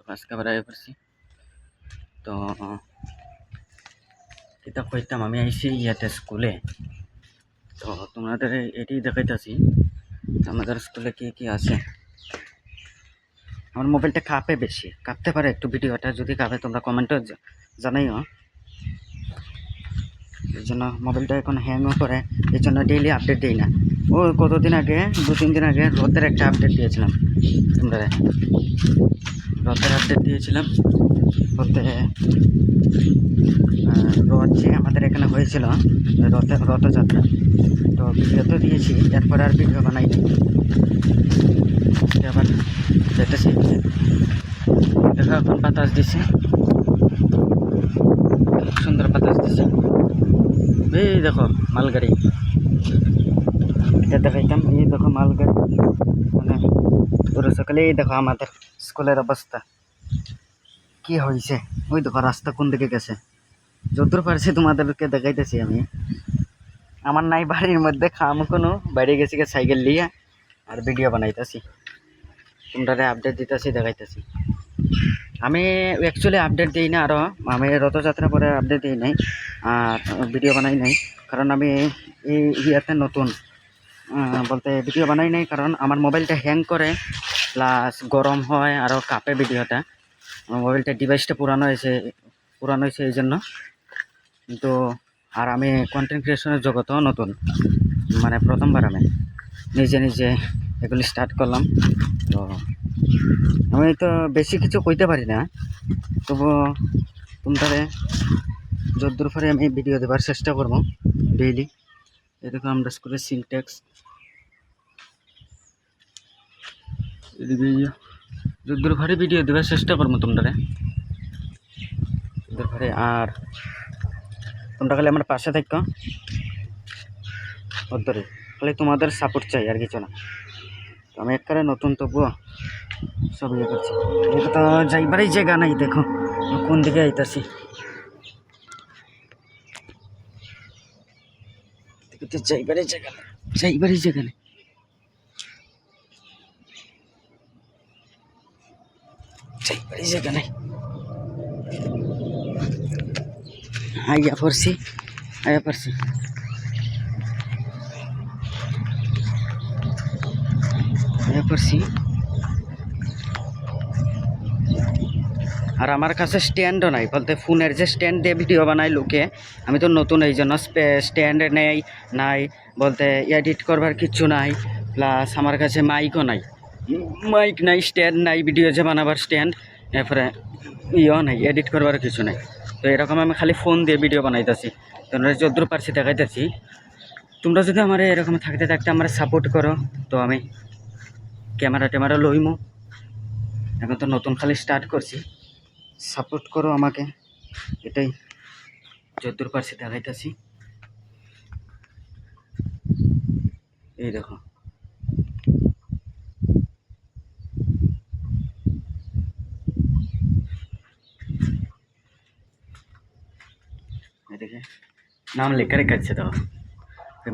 আজকে আবার আয় করছি। তো এটা কইতাম আমি আইছি ইয়াতে স্কুলে। তো তোমাদের এটি দেখাইতেছি আমাদের স্কুলে কি কি আছে। আমার মোবাইলটা কাঁপে, বেশি কাঁপতে পারে একটু, ভিডিওটা যদি কাঁপে তোমরা কমেন্টে জানাইও। এই জন্য মোবাইলটা এখন হ্যাংও করে, এই জন্য ডেইলি আপডেট দিই না। ও কতদিন আগে, 2-3 দিন আগে রথের একটা আপডেট দিয়েছিলাম তোমরা, রথের আপডেট দিয়েছিলাম বলতে রথ যে আমাদের এখানে হয়েছিল, রথযাত্রা। তো ভিডিও তো দিয়েছি, এরপর আর ভিডিও বানাইনি। আবার যেতেছি, দেখো এখন বাতাস দিছে, সুন্দর বাতাস দিছে। এই দেখো মালগাড়ি, এটা দেখাইতাম। এই দেখো মালগাড়ি, মানে পুরো সকালেই দেখো আমাদের স্কুলের অবস্থা কি হয়েছে। ওই দেখো রাস্তা কোন দিকে গেছে, যতদূর পারছি তোমাদেরকে দেখাইতেছি আমি। আমার নাই বাড়ির মধ্যে খাম কোনো, বাইরে গেছি সাইকেল নিয়ে আর ভিডিও বানাইতেছি, তোমরা আপডেট দিতেছি, দেখাইতেছি। আমি অ্যাকচুয়ালি আপডেট দিই না, আরও আমি রথযাত্রা পরে আপডেট দিই নাই আর ভিডিও বানাই নাই, কারণ আমি এই ইয়াতে নতুন, বলতে ভিডিও বানাই নাই কারণ আমার মোবাইলটা হ্যাং করে, প্লাস গরম হয়, আরও কাঁপে ভিডিওটা। আমার মোবাইলটা ডিভাইসটা পুরানো হয়েছে এই জন্য। কিন্তু আর আমি কন্টেন্ট ক্রিয়েশনের জগতেও নতুন, মানে প্রথমবার আমি নিজে এগুলি স্টার্ট করলাম। তো আমি তো বেশি কিছু কইতে পারি না, তবু তোমাদের যতদূর পারে আমি ভিডিও দেওয়ার চেষ্টা করবো ডেইলি। এদিকে আমরা স্কুলের সিনট্যাক্স, এদিকে যতদূর পারে ভিডিও দেওয়ার চেষ্টা করবো তোমরা যতদূর পারে। আর তোমরা খালি আমার পাশে থাকো, ওর খালি তোমাদের সাপোর্ট চাই, আর কিছু না। তো আমি একবারে নতুন, তবুও সব ইয়ে করছি। এটা তো যাইবারই জায়গা নাই, দেখো কোন দিকে আইতাছি, যাইবারই জায়গা নেই, যাইবারই জায়গা নেই, যাইবারই জায়গা নেই। আইয়া পড়ছি। আর আমার কাছে স্ট্যান্ডও নাই, বলতে ফোনের যে স্ট্যান্ড দিয়ে ভিডিও বানাই লোকে, আমি তো নতুন, এই জন্য স্ট্যান্ড নাই বলতে এডিট করবার কিছু নাই, প্লাস আমার কাছে মাইকও নাই, স্ট্যান্ড নাই, ভিডিও যে বানাবার স্ট্যান্ড, এরপরে ইয়েও নাই, এডিট করবার কিছু নাই। তো এরকম আমি খালি ফোন দিয়ে ভিডিও বানাইতেছি, তোমরা যতদূর পারছি দেখাইতেছি। তোমরা যদি আমার এরকম থাকতে আমার সাপোর্ট করো, তো আমি ক্যামেরা লইমু। এখন তো নতুন খালি স্টার্ট করছি, সাপোর্ট করো আমাকে, এটাই যতদূর পারছি দেখাইতেছি। এই দেখো এদিকে নাম লেখা রেখেছে, তো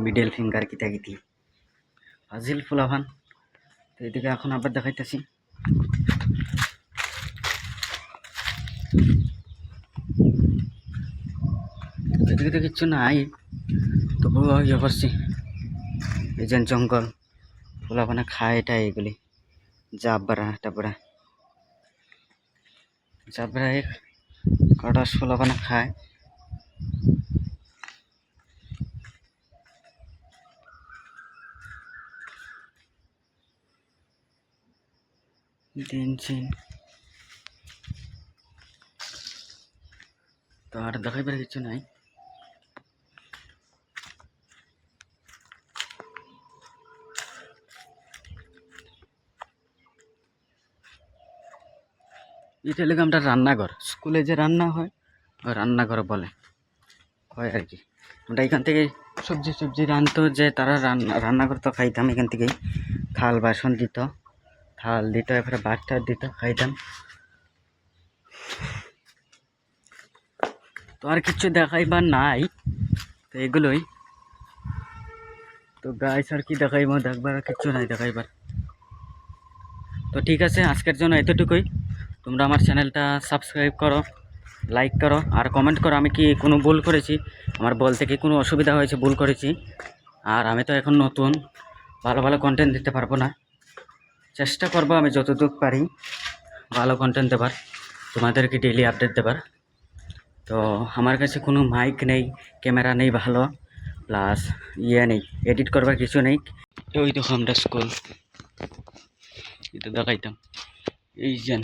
মিডল ফিঙ্গার কিতা ফাজিল ফুলাভান। তো এদিকে এখন আবার দেখাইতেছি। এদিকে তো কিচ্ছু নাই, তবুও ইয়ে করছি। এই যে জঙ্গল, ফুলাভানে খায় এটা, এগুলি জাবরা টাবরা, কটা ফুলাভানে খায়। দিন তো আর দেখাইবার কিছু নাই। এটা লেগে আমরা রান্নাঘর, স্কুলে যে রান্না হয় ওই রান্নাঘর বলে হয় আর কি। আমরা এখান থেকে সবজি রানতো, যে তারা রান্না করতো, খাইতাম এখান থেকেই। থাল বাসন দিত, এরপরে ভাত দিত, খাইতাম। তো আর কিছু দেখাইবার নাই, তো এগুলোই তো গাইস, আর কি দেখাইব, দেখবার কিছু নাই দেখাইবার। তো ঠিক আছে, আজকের জন্য এতটুকুই। তো তোমরা আমার চ্যানেলটা সাবস্ক্রাইব করো, লাইক করো আর কমেন্ট করো আমি কি কোনো ভুল করেছি, আমার বলতে কি কোনো অসুবিধা হয়েছে, ভুল করেছি। আর আমি তো এখন নতুন, ভালো ভালো কন্টেন্ট দিতে পারবো না, চেষ্টা করবো আমি যতটুকু পারি ভালো কন্টেন্ট দেবার, তোমাদেরকে ডেইলি আপডেট দেবার। তো আমার কাছে কোনো মাইক নেই, ক্যামেরা নেই ভালো, প্লাস নেই, এডিট করবার কিছু নেই। ওই দেখো আমরা স্কুল, এটা দেখাইতাম, এই যে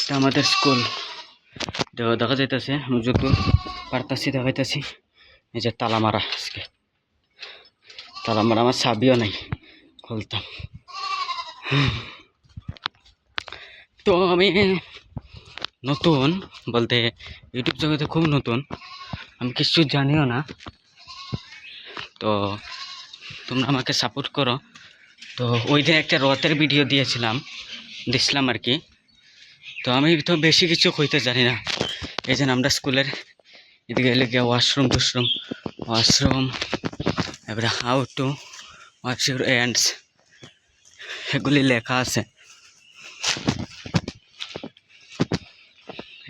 এটা আমাদের স্কুল দেখা যাইতেছে, আমি যত পারতাছি দেখাইতেছি। এই যে তালা মারা, আজকে তালা মারা, আমার চাবিও নাই খুলতাম। তো আমি নতুন বলতে ইউটিউব জগতে খুব নতুন, আমি কিছু জানিও না, তো তোমরা আমাকে সাপোর্ট করো। তো ওই দিন একটা রথের ভিডিও দিয়েছিলাম আর কি। তো আমি তো বেশি কিছু কইতে জানি না। এই যে আমরা স্কুলের এদিকে এলে গিয়ে ওয়াশরুম এবারে how to wash your hands এগুলি লেখা আছে,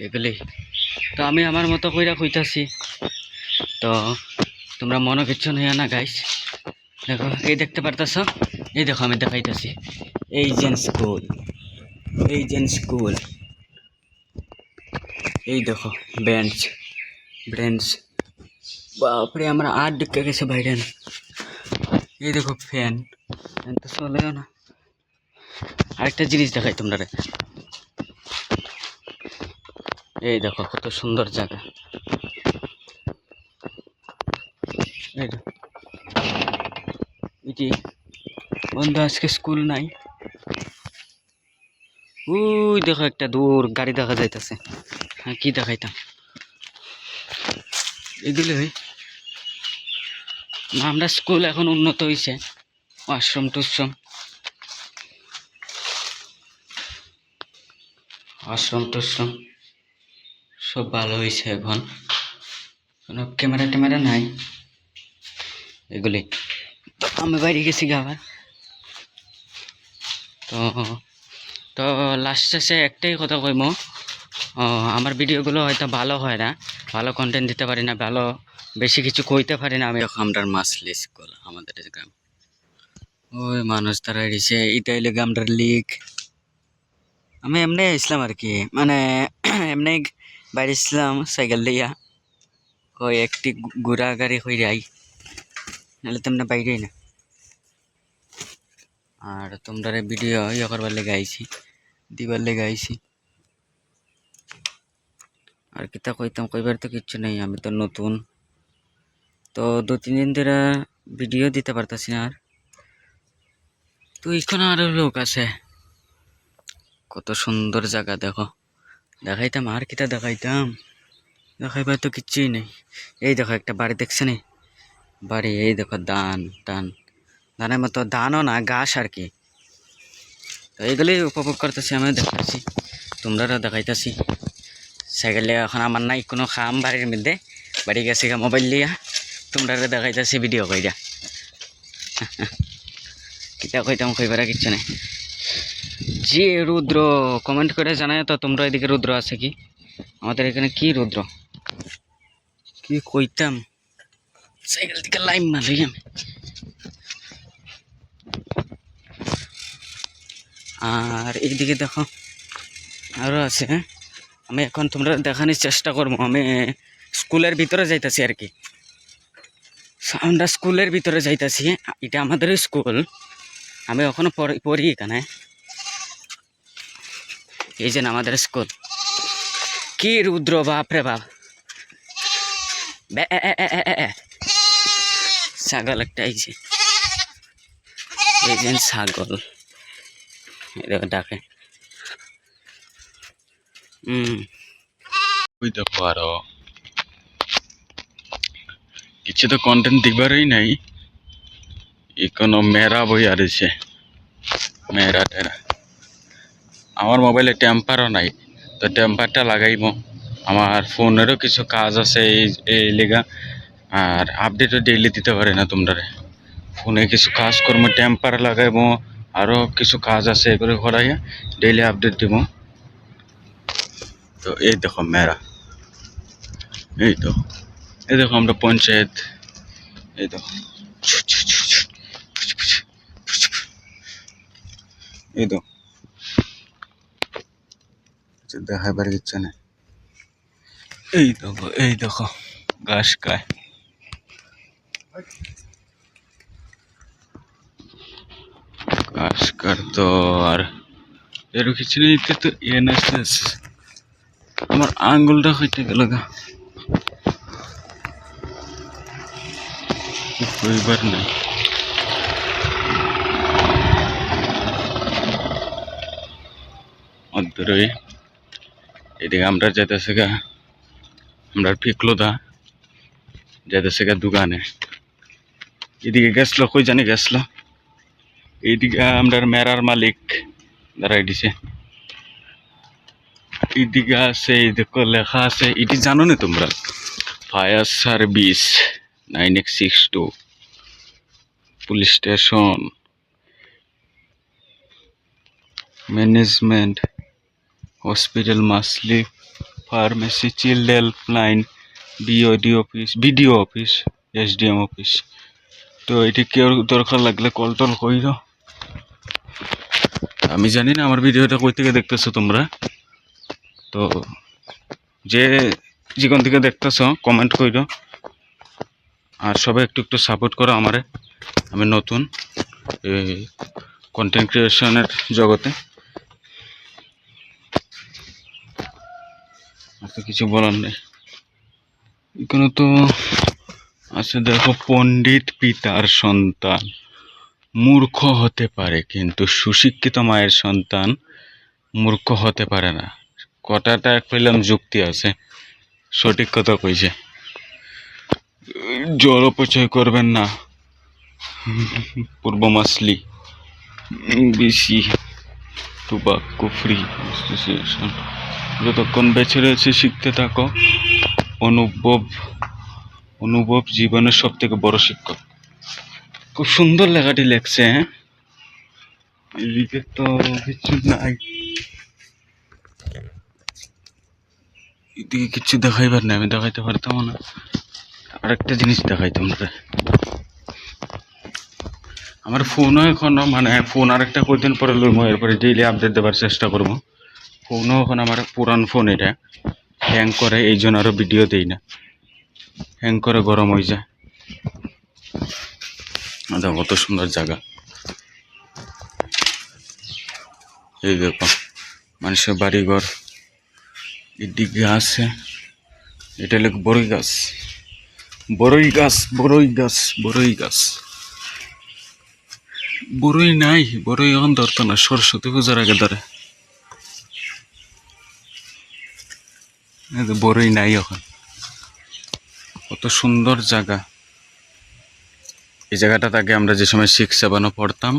এগুলি তো আমি আমার মতো কইরা কইতাছি। তো তোমরা মনে কিচ্ছু নিও না গাইস। দেখো এই দেখতে পারতেছ, এই দেখো আমি দেখাইতেছি, এই স্কুল, এই দেখো বেঞ্চ বাপরে আমরা 8 ঢুকে গেছে বাইরে। এই দেখো ফ্যান তো চলেও না। আরেকটা জিনিস দেখাই তোমরা, এই দেখো কত সুন্দর জায়গা। এটি বন্ধু আজকে স্কুল নাই। ওই দেখো একটা দূর গাড়ি দেখা যাইতেছে। হ্যাঁ কি দেখাইতাম, এগুলোই না, আমরা স্কুল এখন উন্নত হয়েছে, ওয়াশরুম টুশরুম সব ভালো হয়েছে। এখন কোনো ক্যামেরা নাই এগুলি। তো আমি বাইরে গেছি আবার। তো লাস্ট শেষে একটাই কথা কইম, আমার ভিডিওগুলো হয়তো ভালো হয় না, ভালো কন্টেন্ট দিতে পারি না, ভালো বেশি কিছু কইতে পারি না আমি। আমরা মাসলি স্কুল আমাদের গ্রাম, ওই মানুষ তারা এসে এটাই লেগে আমরা লিগ। আমি এমনি আসলাম আর কি, মানে এমনি বাইরে আসলাম সাইকেল দিয়া, ওই একটি ঘোরা গাড়ি হয়ে যাই, নাহলে তো এমনি বাইরেই না। আর তোমরা ভিডিও করবার লেগে আইছি, দিবার লেগে আইছি। আর কিতা কইবার তো কিচ্ছু নেই, আমি তো নতুন, তো 2-3 দিন ধরে ভিডিও দিতে পারতাছি না। আর তো এখন আরো লোক আছে, কত সুন্দর জায়গা দেখো, দেখাইতাম আর কিতা দেখাইবার তো কিচ্ছুই নেই। এই দেখো একটা বাড়ি দেখছে নি, বাড়ি, এই দেখো ধানের মতো, ধানও না ঘাস আর কি। তো এইগুলি উপভোগ করতেছি, আমি দেখাচ্ছি, তোমরা দেখাইতেছি। সাইকেল এখন আমার নাই কোনো খাম বাড়ির মধ্যে, বাড়ি গেছি মোবাইল লিয়া, তোমরা দেখাইতেছি ভিডিও কইরা। কিতা কইবার কিচ্ছু নেই। যে রুদ্র কমেন্ট করে জানায় তো তোমরা এদিকে রুদ্র আছে কি, আমাদের এখানে কি রুদ্র, কি কইতাম, সাইকেল থেকে লাইম মারি আমি। আর এইদিকে দেখো আরও আছে, আমি এখন তোমরা দেখানোর চেষ্টা করবো। আমি স্কুলের ভিতরে যাইতাছি আর কি, আমরা স্কুলের ভিতরে যাইতাছি, এটা আমাদের স্কুল, আমি এখনো পড়ি এখানে। এই যে আমাদের স্কুল, কি রুদ্র বাপরে বাপ, ছাগল একটা আইছে, এই যে ছাগল ডাকে। ওই দেখো আরো কিছু তো কন্টেন্ট দিবারই নাই, কোনো মেয়েরা বই আরেছে, মেয়েরা টেরা। আমার মোবাইলে টেম্পারও নাই, তো টেম্পারটা লাগাইব। আমার ফোনেরও কিছু কাজ আছে এই লেগা, আর আপডেটও ডেইলি দিতে পারে না তোমরা। ফোনে কিছু কাজ করবো, টেম্পার লাগাইব, আরও কিছু কাজ আছে, এগুলো করাইয়া ডেইলি আপডেট দিব। তো এই দেখো মেরা, এই দেখো আমরা পঞ্চায়েত, এই দেখো এই তো দেখাইবার ইচ্ছা নেই। এই দেখো ঘাস খায়। ঘাস কাটতো আর এর কিছু নেই তো এনএসএস। আমার আঙ্গুলটা হইতে গেল গা, কইবার নাই। অন্তরই এদিকে আমরা যেতেছে গা, আমরা পিকলোদা যেতেছে গা দোকানে। এদিকে গেছলো, কই জানি গেছলো। এইদিকে আমরা মেরার মালিক দাঁড়াই দিছে। এইদিকে আছে, এই দেখো লেখা আছে, এটি জানো না তোমরা? Fire service 9862, police station, management, hospital, মাসলি pharmacy, child helpline, BDO office, SDM office. তো এটি কেউ দরকার লাগলে কল টল কইর। আমি জানি না আমার ভিডিওটা কই থেকে দেখতেছো তোমরা, তো যে যেখান থেকে দেখতেছ কমেন্ট কইর। আর সবাই একটু একটু সাপোর্ট করো আমারে, আমি নতুন এই কন্টেন্ট ক্রিয়েশনের জগতে। আর তো কিছু বলার নেই। এখানে তো আছে দেখো, পণ্ডিত পিতার সন্তান মূর্খ হতে পারে, কিন্তু সুশিক্ষিত মায়ের সন্তান মূর্খ হতে পারে না। কথাটা কইলাম যুক্তি আছে, সঠিক কথা কইছে। জল অপচয় করবেন না, পূর্ব মাসলি বিসি টোবাকো ফ্রি অ্যাসোসিয়েশন। যতক্ষণ বেঁচে রয়েছে শিখতে থাকো। অনুভব জীবনের সব থেকে বড় শিক্ষক। খুব সুন্দর লেখাটি লেখছে। হ্যাঁ, এদিকে তো কিছু নাই, এদিকে কিছু দেখাইবার নাই, আমি দেখাইতে পারতাম না। আরেকটা জিনিস দেখাই তোমরা, আমার ফোনও এখনো মানে ফোন আরেকটা কদিন পরে লইব, এরপরে ডেইলি আপডেট দেওয়ার চেষ্টা করবো। ফোনও এখন আমার পুরান ফোন, এটা হ্যাং করে, এই জন্য আরো ভিডিও দেই না। হ্যাং করে গরম হয়ে যায়। কত সুন্দর জায়গা, এই দেখো মানুষের বাড়িঘর। এদিকে আছে, এটা হলো বড়ই গাছ, বড়ই গাছ, বড়ই গাছ, বড়ই গাছ। বড়ই নাই, বড়ই এখন ধরতো না, সরস্বতী পূজার আগে ধরে। বড়ই নাই এখন। কত সুন্দর জায়গা। এই জায়গাটাতে আগে আমরা যে সময় 6, 7 পড়তাম,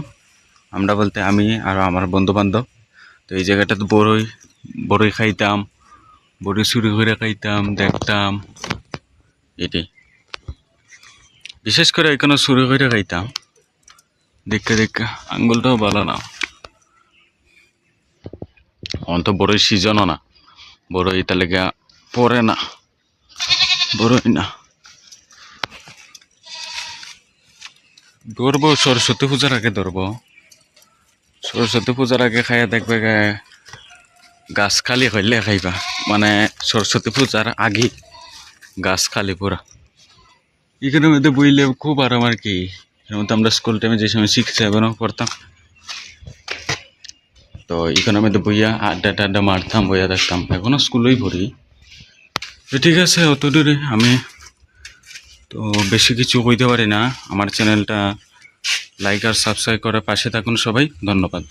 আমরা বলতে আমি আর আমার বন্ধু বান্ধব, তো এই জায়গাটাতে বড়ই খাইতাম, বড়ি চুরি করে খাইতাম, দেখতাম। এটি বিশেষ করে এখানে চুরি করে খাইতাম, দেখে দেখে আঙ্গুলটাও ভালো না। এখন তো বড়ই সিজনও না, বড়ই তাহলে পরে না, বড়ই না। ধরবো সরস্বতী পূজার আগে ধরবো, সরস্বতী পূজার আগে খাইয়া দেখবে গাছ খালি হইলে খাইবা, মানে সরস্বতী পূজার আগে গাছ খালি পুরা। এখানের মধ্যে বইলে খুব আরাম আর কি। এর মধ্যে আমরা স্কুল টাইমে যে সময় 6, 7 পড়তাম, তো এখানের মধ্যে বইয়া আড্ডা মারতাম, বইয়া দেখতাম। এখনো স্কুলেই পড়ি। তো ঠিক আছে, অত দূরে আমি তো বেশি কিছু কইতে পারি না। আমার চ্যানেলটা লাইক আর সাবস্ক্রাইব করে পাশে থাকুন সবাই। ধন্যবাদ।